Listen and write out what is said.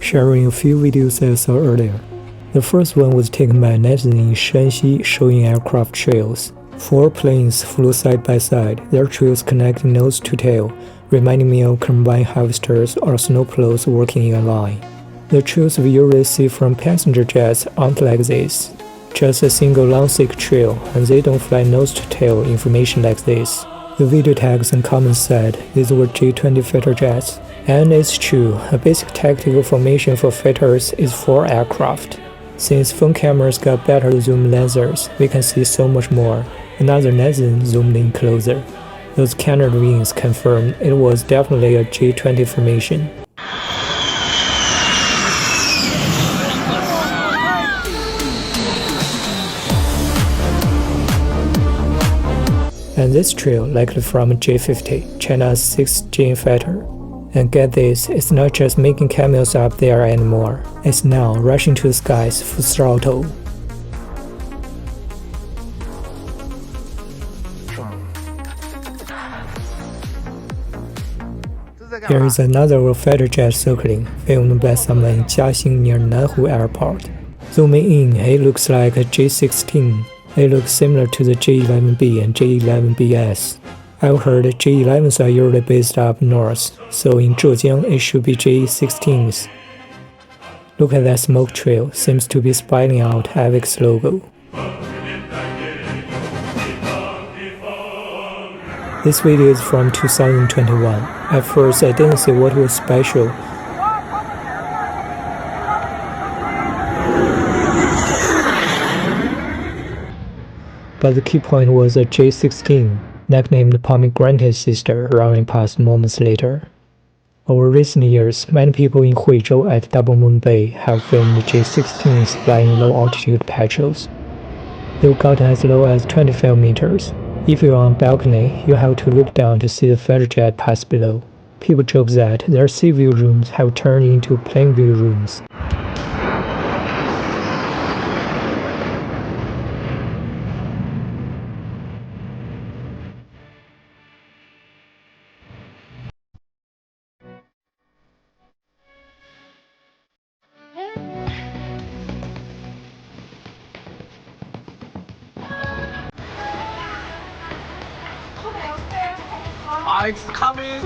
sharing a few videos I saw earlier. The first one was taken by a netizen in Shanxi showing aircraft trails. 4 planes flew side by side, their trails connecting nose to tail, reminding me of combine harvesters or snowplows working in a line. The trails we usually see from passenger jets aren't like this. Just a single long thick trail, and they don't fly nose to tail information like this. The video tags and comments said these were J-20 fighter jets. And it's true, a basic tactical formation for fighters is 4 aircraft. Since phone cameras got better zoom lenses, we can see so much more. Another netizen zoomed in closer. Those canard wings confirmed it was definitely a J-20 formation. And this trail likely from J-50, China's 6th Jin fighter. And get this, it's not just making cameos up there anymore, it's now rushing to the skies full throttle. Here is another fighter jet circling, filmed by someone in Jiaxing near Nanhu Airport. Zooming in, it looks like a J-16. It looks similar to the J-11B and J-11BS. I've heard J-11s are usually based up north, so in Zhejiang it should be J-16s. Look at that smoke trail, seems to be spelling out AVIC's logo. This video is from 2021. At first I didn't see what was special. But the key point was a J-16, nicknamed Pomegranate Sister, running past moments later. Over recent years, many people in Huizhou at Double Moon Bay have filmed J-16s flying low-altitude patrols. They've gotten as low as 25 meters. If you're on a balcony, you have to look down to see the fighter jet pass below. People joke that their sea view rooms have turned into plane view rooms. It's coming!